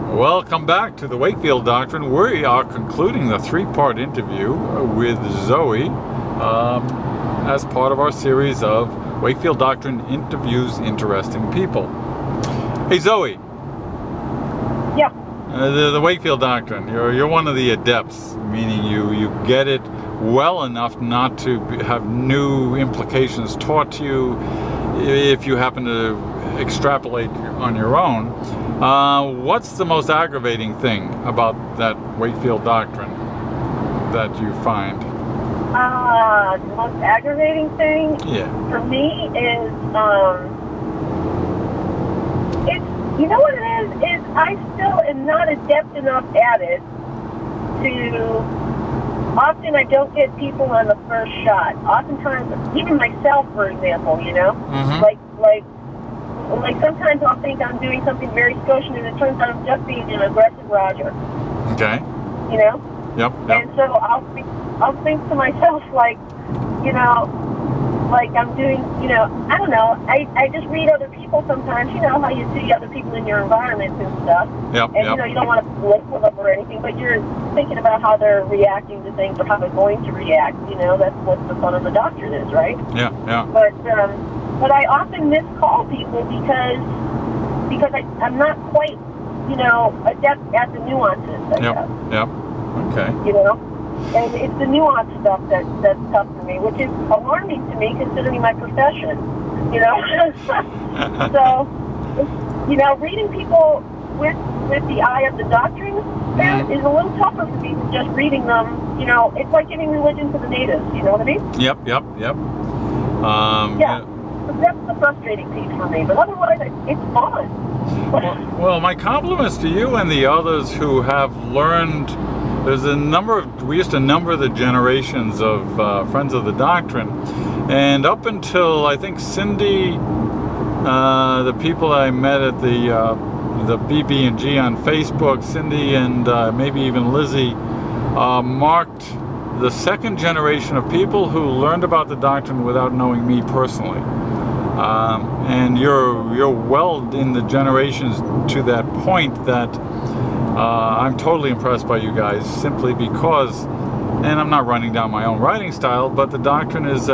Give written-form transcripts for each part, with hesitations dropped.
Welcome back to the Wakefield Doctrine. We are concluding the three-part interview with Zoe as part of our series of Wakefield Doctrine Interviews Interesting People. Hey Zoe. Yeah. The Wakefield Doctrine, you're one of the adepts, meaning you get it well enough not to have new implications taught to you if you happen to extrapolate on your own. What's the most aggravating thing about that Wakefield Doctrine that you find? The most aggravating thing for me is, you know what it is I still am not adept enough at it often I don't get people on the first shot. Oftentimes, even myself, for example, Mm-hmm. Like sometimes I'll think I'm doing something very Scotian and it turns out I'm just being an aggressive Roger. Okay. Yep. Yep. And so I'll think to myself, like I'm doing, I don't know. I just read other people sometimes. You know how you see other people in your environment and stuff. Yep. And you don't want to flip with them or anything, but you're thinking about how they're reacting to things or how they're going to react. That's what the fun of the doctrine is, right? Yeah. But I often miscall people because I'm not quite, adept at the nuances, I guess. Yep. Okay. And it's the nuanced stuff that's tough for me, which is alarming to me considering my profession, So, reading people with the eye of the doctrine is a little tougher for me than just reading them. It's like giving religion to the natives, you know what I mean? Yep. Yeah. So that's the frustrating piece for me, but otherwise, it's fun. Well, my compliments to you and the others who have learned. We used to number the generations of Friends of the Doctrine, and up until I think Cindy, the people I met at the BB&G on Facebook, Cindy and maybe even Lizzie, marked the second generation of people who learned about the doctrine without knowing me personally. And you're well in the generations to that point that I'm totally impressed by you guys simply because, and I'm not running down my own writing style, but the doctrine is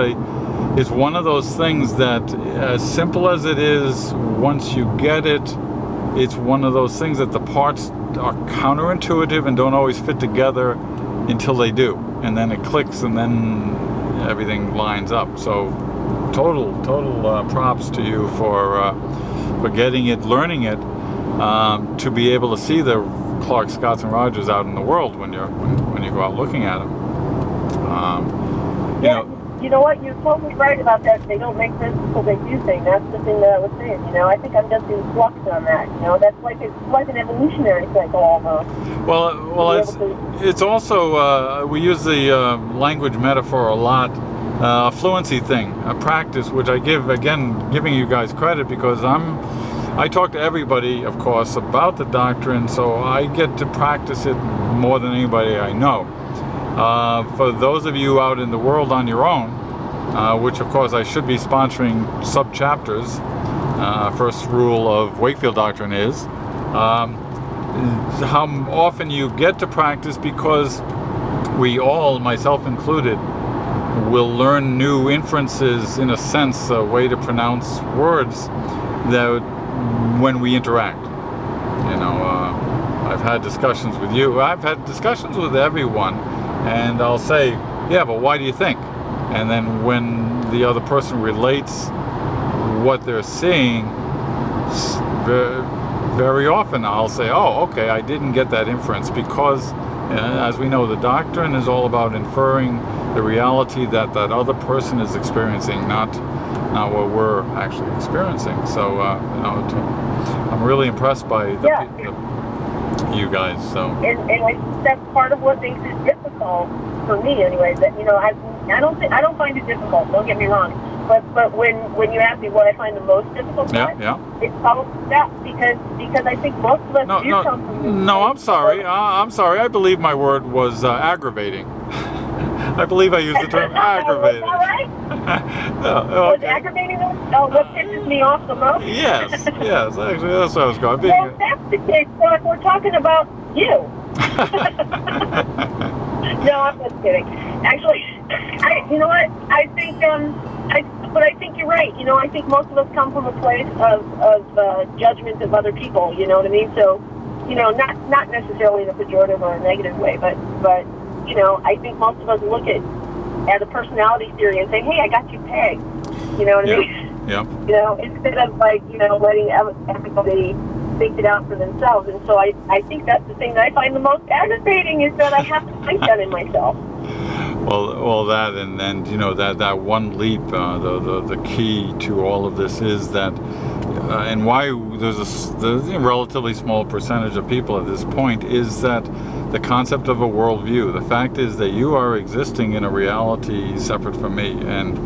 one of those things that, as simple as it is, once you get it, it's one of those things that the parts are counterintuitive and don't always fit together until they do, and then it clicks and then everything lines up. So total props to you for getting it, learning it, to be able to see the Clark, Scotts, and Rogers out in the world when you go out looking at them. You know what? You're totally right about that. They don't make sense until they do things. That's the thing that I was saying. I think I'm just in flux on that. That's like it's like an evolutionary cycle almost. Well, it's also we use the language metaphor a lot. A fluency thing, a practice, which I giving you guys credit because I talk to everybody, of course, about the doctrine, so I get to practice it more than anybody I know. For those of you out in the world on your own, which of course I should be sponsoring sub-chapters, first rule of Wakefield Doctrine is how often you get to practice, because we all, myself included, will learn new inferences, in a sense, a way to pronounce words that when we interact. I've had discussions with you. I've had discussions with everyone, and I'll say, yeah, but why do you think? And then when the other person relates what they're seeing, very often I'll say, oh, okay, I didn't get that inference, because as we know, the doctrine is all about inferring the reality that other person is experiencing, not what we're actually experiencing. So, I'm really impressed by you guys. So, and that's part of what makes it difficult for me, anyway. That I don't find it difficult. Don't get me wrong. But when you ask me what I find the most difficult part, it's probably that because I think most of us do come from this. No, I'm sorry. I'm sorry. I believe my word was aggravating. I believe I used the term aggravating. Is that right? Oh, What's aggravating them? Oh, what pisses me off the most? Yes, actually, that's what I was going. Well, if that's the case, Clark, we're talking about you. No, I'm just kidding. Actually, you know what? I think, but I think you're right. You know, I think most of us come from a place of judgment of other people. You know what I mean? So, you know, not necessarily in a pejorative or a negative way, but you know, I think most of us look at a personality theory and say, hey, I got you pegged. You know what I mean? Yeah. You know, instead of like, you know, letting everybody think it out for themselves. And so I think that's the thing that I find the most aggravating is that I have to think that in myself. Well, that and you know that one leap, the key to all of this is that, and why there's a relatively small percentage of people at this point is that the concept of a worldview. The fact is that you are existing in a reality separate from me, and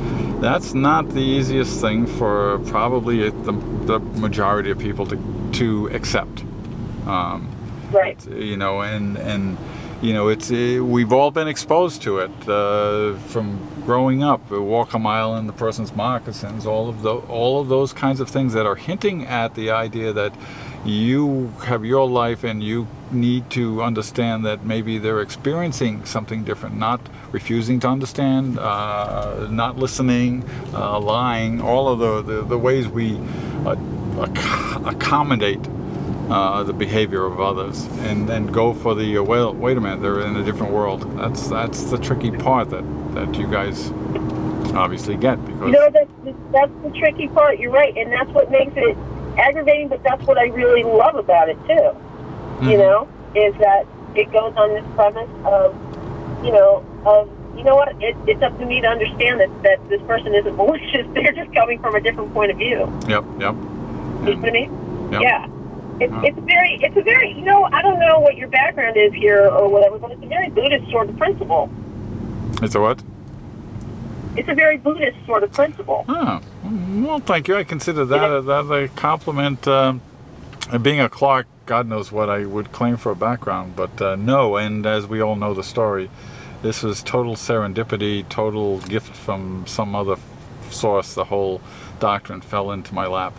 that's not the easiest thing for probably the majority of people to accept. Right. You know, and you know, we've all been exposed to it from growing up. Walk a mile in the person's moccasins. All of those kinds of things that are hinting at the idea that you have your life and you need to understand that maybe they're experiencing something different, not refusing to understand, not listening, lying. All of the ways we accommodate the behavior of others, and then go for the wait a minute, they're in a different world. That's the tricky part that you guys obviously get, because you know that's the tricky part. You're right, and that's what makes it aggravating. But that's what I really love about it too. Mm-hmm. You know, is that it goes on this premise of you know what, it's up to me to understand that this person isn't malicious. They're just coming from a different point of view. Yep. You know what I mean? Yep. Yeah. It's a very, you know, I don't know what your background is here or whatever, but it's a very Buddhist sort of principle. It's a what? It's a very Buddhist sort of principle. Oh, well, thank you. I consider that a compliment. Being a Clark, God knows what I would claim for a background, but no, and as we all know the story, this was total serendipity, total gift from some other source. The whole doctrine fell into my lap.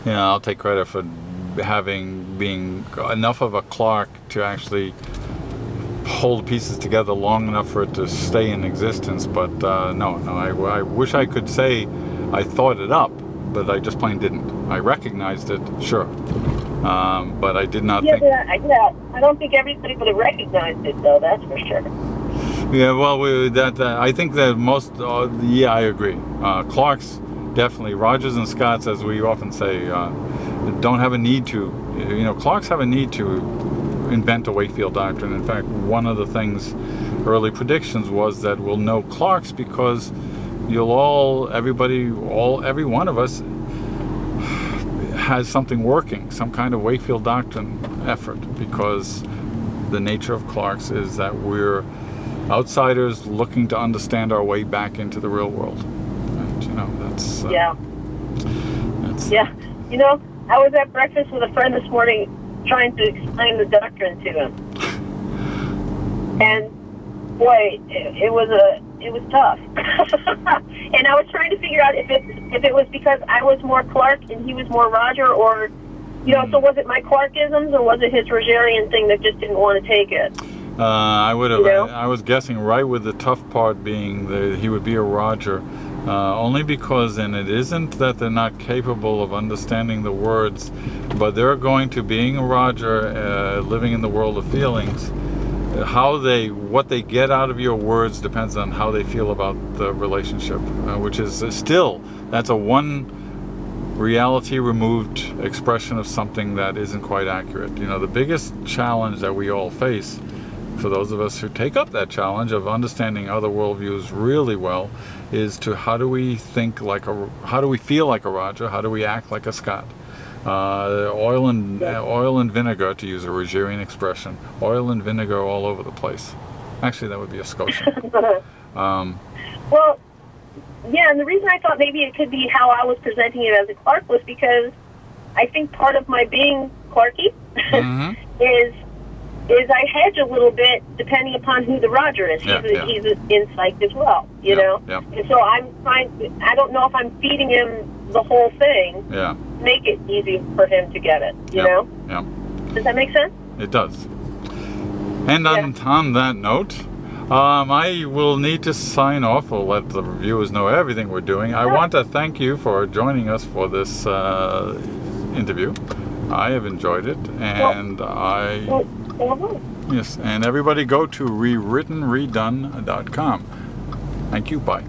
You know, I'll take credit for being enough of a Clark to actually hold the pieces together long enough for it to stay in existence. But no, I wish I could say I thought it up, but I just plain didn't. I recognized it, sure, but I did not think. Yeah, I don't think everybody would have recognized it, though. That's for sure. Yeah, well, I think that most. Yeah, I agree. Clarks. Definitely. Rogers and Scotts, as we often say, don't have a need to, you know, Clarks have a need to invent a Wakefield doctrine. In fact, one of the things, early predictions was that we'll know Clarks because every one of us has something working, some kind of Wakefield doctrine effort, because the nature of Clarks is that we're outsiders looking to understand our way back into the real world. And, you know, that's yeah. You know, I was at breakfast with a friend this morning trying to explain the doctrine to him, and boy, it was tough. And I was trying to figure out if it was because I was more Clark and he was more Roger, or you know, so was it my Clarkisms or was it his Rogerian thing that just didn't want to take it? I would have. You know? I was guessing right, with the tough part being that he would be a Roger. Only because, and it isn't that they're not capable of understanding the words, but they're going to, being a Roger, living in the world of feelings, what they get out of your words depends on how they feel about the relationship, which is still, that's a one reality removed expression of something that isn't quite accurate. You know, the biggest challenge that we all face, for those of us who take up that challenge of understanding other worldviews really well, is to how do we feel like a Roger, how do we act like a Scott? Oil and vinegar, to use a Rogerian expression, oil and vinegar all over the place. Actually, that would be a Scotian. Well, yeah, and the reason I thought maybe it could be how I was presenting it as a Clark was because I think part of my being Clarky is is I hedge a little bit depending upon who the Roger is. He's in psych as well, you know? Yeah. And so I don't know if I'm feeding him the whole thing, make it easy for him to get it, you know? Yeah. Does that make sense? It does. And on that note, I will need to sign off. We'll let the viewers know everything we're doing. I want to thank you for joining us for this interview. I have enjoyed it, and yes, and everybody go to rewrittenredone.com. Thank you. Bye.